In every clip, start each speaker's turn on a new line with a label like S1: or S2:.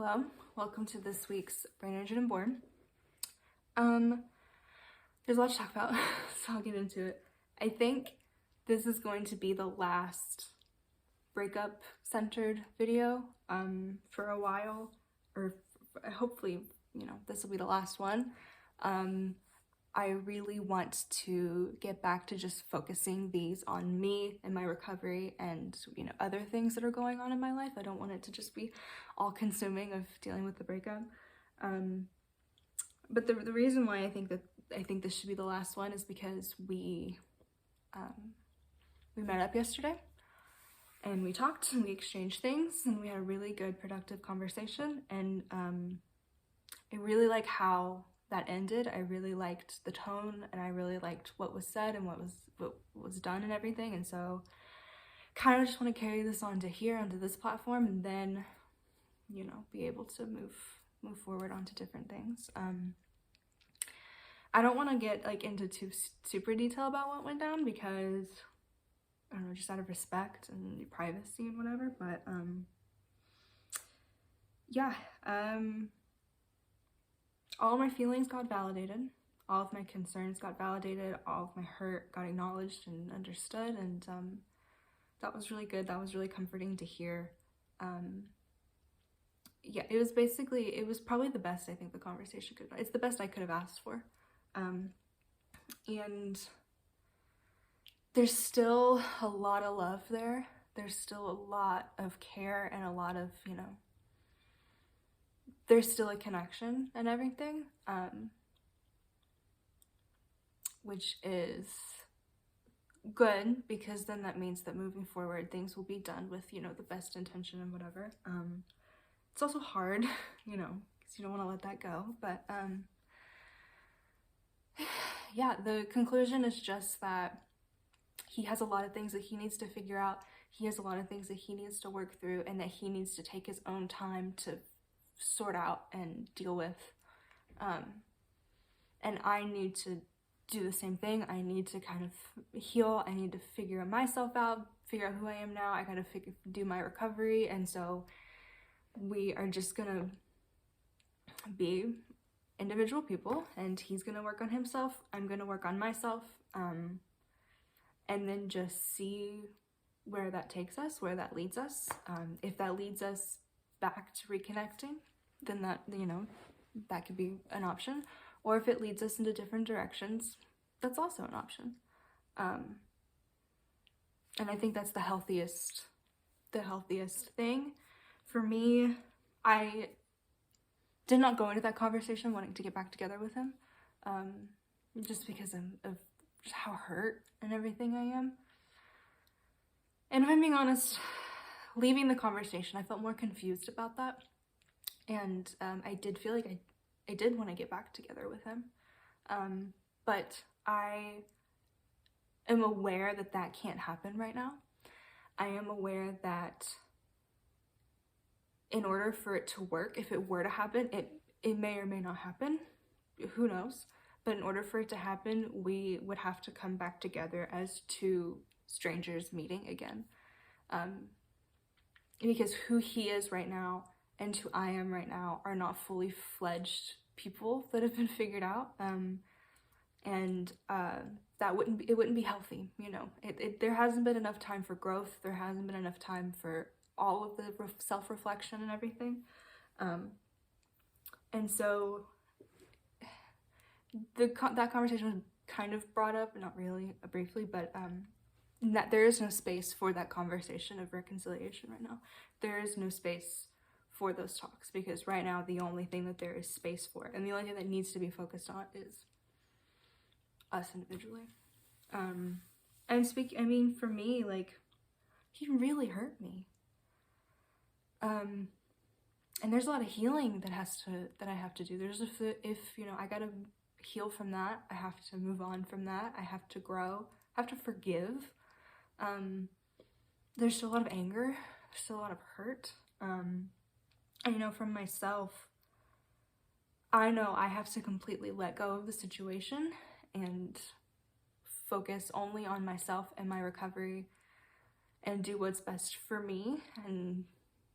S1: Hello, welcome to this week's Brain Injured and Born. There's a lot to talk about, so I'll get into it. I think this is going to be the last breakup centered video for a while, or hopefully, this will be the last one. I really want to get back to just focusing these on me and my recovery and, other things that are going on in my life. I don't want it to just be all consuming of dealing with the breakup. But the reason why I think this should be the last one is because we met up yesterday and we talked and we exchanged things and we had a really good productive conversation, and I really like how that ended. I really liked the tone and I really liked what was said and what was done and everything, and so kind of just want to carry this onto this platform, and then be able to move forward onto different things. I don't want to get into too super detail about what went down because I don't know, just out of respect and privacy and whatever, but all of my feelings got validated, all of my concerns got validated, all of my hurt got acknowledged and understood, and that was really good. That was really comforting to hear. It was probably the best I think the conversation could have. It's the best I could have asked for. And there's still a lot of love there. There's still a lot of care and a lot of, there's still a connection and everything, which is good, because then that means that moving forward things will be done with, the best intention and whatever. It's also hard, because you don't want to let that go, but the conclusion is just that he has a lot of things that he needs to figure out. He has a lot of things that he needs to work through, and that he needs to take his own time to sort out and deal with. And I need to do the same thing. I need to kind of heal. I need to figure myself out, figure out who I am now. I gotta do my recovery, and so we are just gonna be individual people, and he's gonna work on himself, I'm gonna work on myself, and then just see where that takes us, where that leads us. If that leads us back to reconnecting, then that could be an option, or if it leads us into different directions, that's also an option. And I think that's the healthiest thing for me. I did not go into that conversation wanting to get back together with him, just because of just how hurt and everything I am. And if I'm being honest, leaving the conversation, I felt more confused about that. And I did feel like I did want to get back together with him. But I am aware that that can't happen right now. I am aware that in order for it to work, if it were to happen, it may or may not happen, who knows? But in order for it to happen, we would have to come back together as two strangers meeting again. Because who he is right now and who I am right now are not fully fledged people that have been figured out. And it wouldn't be healthy, there hasn't been enough time for growth. There hasn't been enough time for all of the self-reflection and everything. And so that conversation was kind of brought up, not really, briefly, but that there is no space for that conversation of reconciliation right now. There is no space for those talks, because right now the only thing that there is space for, and the only thing that needs to be focused on, is us individually. For me, he really hurt me. And there's a lot of healing that I have to do. There's I gotta heal from that. I have to move on from that. I have to grow. I have to forgive. There's still a lot of anger. There's still a lot of hurt. From myself, I know I have to completely let go of the situation and focus only on myself and my recovery and do what's best for me and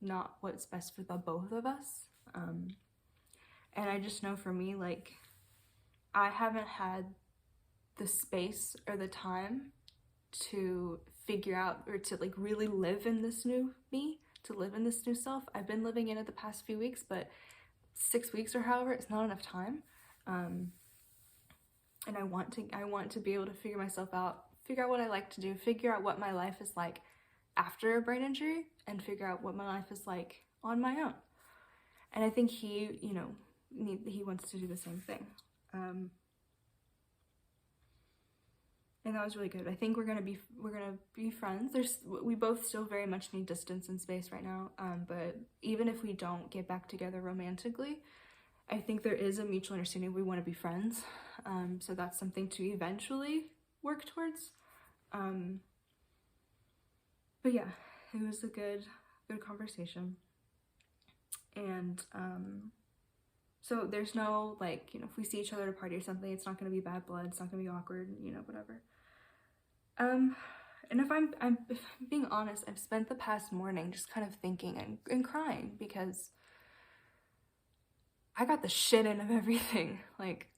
S1: not what's best for the both of us. And I just know for me, like, I haven't had the space or the time to figure out or to like really live in this new me, to live in this new self. I've been living in it the past few weeks, but 6 weeks or however, it's not enough time. And I want to be able to figure myself out, figure out what I like to do, figure out what my life is like after a brain injury, and figure out what my life is like on my own. And I think he, you know, he wants to do the same thing. And that was really good. I think we're gonna be friends. We both still very much need distance and space right now. But even if we don't get back together romantically, I think there is a mutual understanding we want to be friends. So that's something to eventually work towards. But yeah, it was a good conversation. And so there's no, like, you know, if we see each other at a party or something, it's not going to be bad blood, it's not going to be awkward, you know, whatever. And if I'm being honest, I've spent the past morning just kind of thinking and crying because I got the shit end of everything. Like,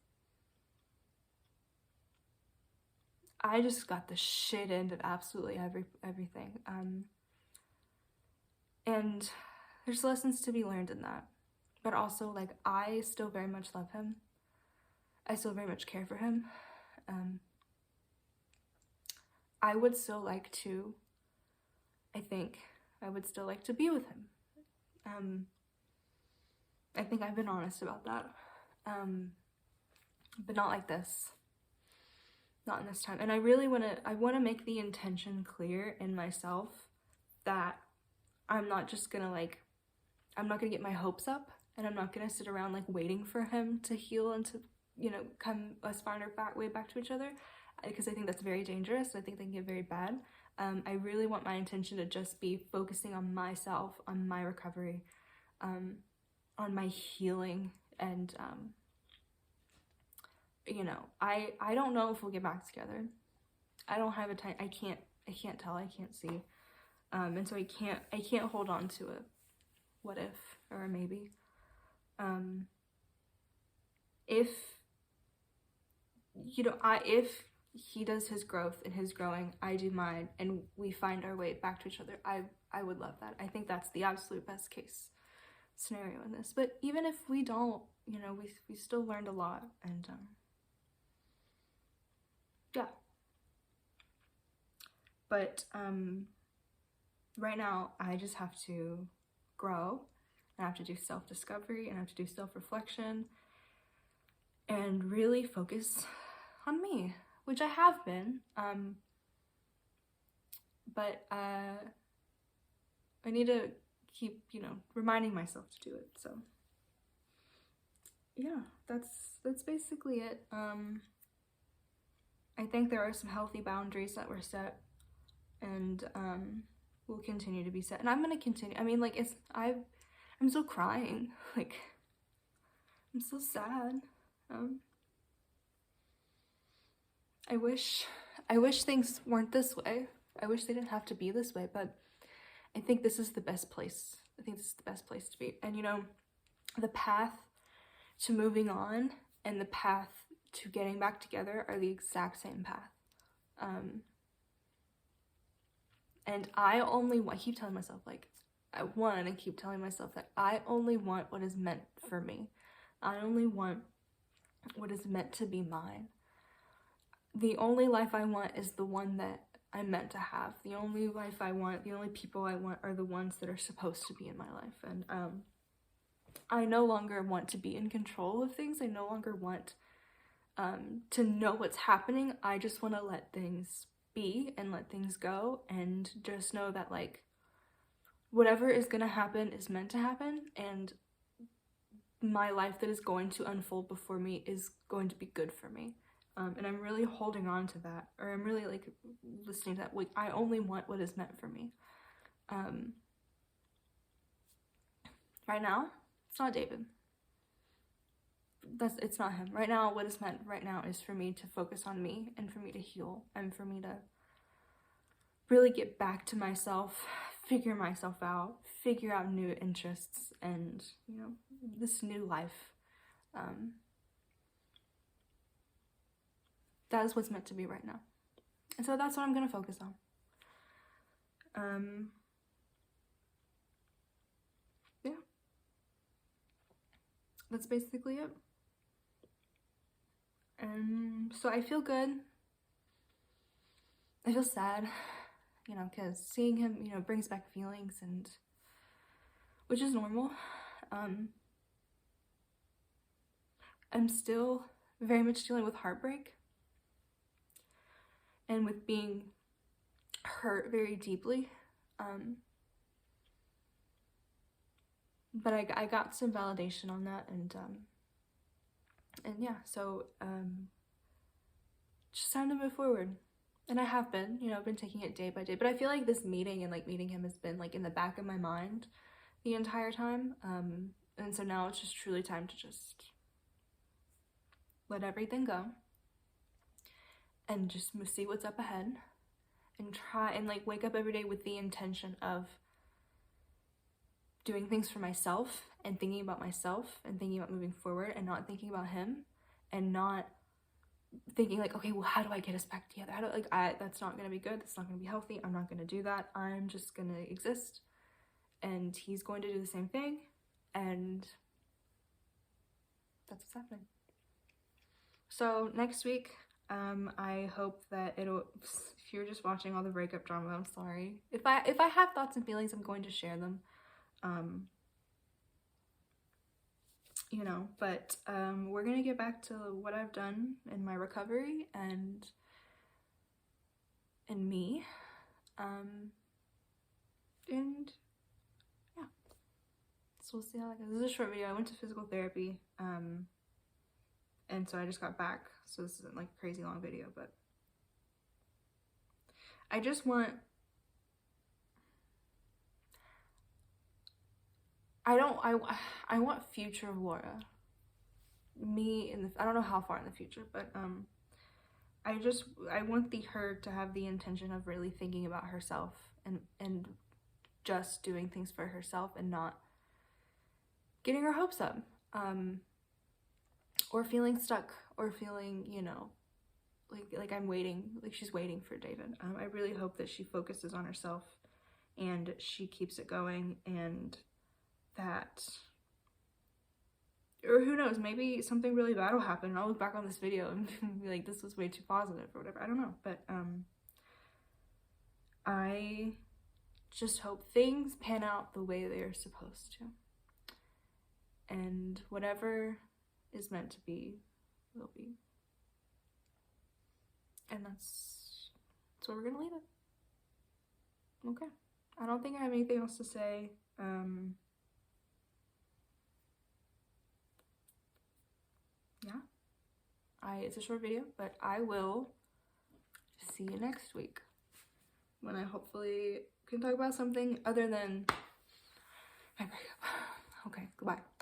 S1: I just got the shit end of absolutely everything. And there's lessons to be learned in that. But also, like, I still very much love him. I still very much care for him. I would still like to, I think, I would still like to be with him. I think I've been honest about that. But not like this. Not in this time. And I really want to make the intention clear in myself that I'm not just gonna, like, I'm not gonna get my hopes up, and I'm not gonna sit around, like, waiting for him to heal and to, you know, come us find our way back to each other, because I think that's very dangerous. I think they can get very bad. I really want my intention to just be focusing on myself, on my recovery, on my healing, and you know, I don't know if we'll get back together. I don't have a time. I can't tell. I can't see. And so I can't hold on to a what if or a maybe. If, you know, if he does his growth and his growing, I do mine, and we find our way back to each other, I would love that. I think that's the absolute best case scenario in this. But even if we don't, you know, we still learned a lot, and yeah. But right now I just have to grow. I have to do self-discovery, and I have to do self-reflection, and really focus on me, which I have been. But I need to keep, you know, reminding myself to do it. So yeah, that's basically it. I think there are some healthy boundaries that were set, and will continue to be set. And I'm gonna continue. I mean, like, I'm still crying. Like, I'm so sad. I wish things weren't this way. I wish they didn't have to be this way, but I think this is the best place. I think this is the best place to be. And, you know, the path to moving on and the path to getting back together are the exact same path. And I keep telling myself, like, I keep telling myself that I only want what is meant for me. I only want what is meant to be mine. The only life I want is the one that I'm meant to have. The only life I want, the only people I want are the ones that are supposed to be in my life. And I no longer want to be in control of things. I no longer want to know what's happening. I just want to let things be and let things go, and just know that, like, whatever is going to happen is meant to happen, and my life that is going to unfold before me is going to be good for me. And I'm really holding on to that, or I'm really, like, listening to that. Like, I only want what is meant for me. Right now, it's not David. It's not him. Right now, what is meant right now is for me to focus on me, and for me to heal, and for me to really get back to myself, figure myself out, figure out new interests, and, you know, this new life. That is what's meant to be right now. And so that's what I'm going to focus on. Yeah. That's basically it. So I feel good. I feel sad, you know, because seeing him, you know, brings back feelings, and which is normal. I'm still very much dealing with heartbreak and with being hurt very deeply. But I got some validation on that, and yeah, so just time to move forward. And I have been, you know, I've been taking it day by day, but I feel like this meeting and like meeting him has been like in the back of my mind the entire time. And so now it's just truly time to just let everything go and just see what's up ahead, and try and like wake up every day with the intention of doing things for myself and thinking about myself and thinking about moving forward, and not thinking about him, and not thinking like, okay, well, how do I get us back together? How do that's not gonna be good. That's not gonna be healthy. I'm not gonna do that. I'm just gonna exist, and he's going to do the same thing, and that's what's happening. So next week, I hope that it'll, if you're just watching all the breakup drama, I'm sorry. If I have thoughts and feelings, I'm going to share them. You know, but we're gonna get back to what I've done in my recovery and me. And yeah. So we'll see how that goes. This is a short video. I went to physical therapy. And so I just got back, so this isn't like a crazy long video, but I just want, I want future Laura, me in the, I don't know how far in the future, but I want her to have the intention of really thinking about herself and just doing things for herself, and not getting her hopes up, or feeling stuck, or feeling, you know, like I'm waiting, like she's waiting for David. I really hope that she focuses on herself and she keeps it going, and that, or who knows, maybe something really bad will happen and I'll look back on this video and be like, this was way too positive or whatever. I don't know, but I just hope things pan out the way they are supposed to, and whatever is meant to be will be. And that's where we're gonna leave it. Okay, I don't think I have anything else to say. Yeah, it's a short video, but I will see you next week when I hopefully can talk about something other than my breakup. Okay, goodbye.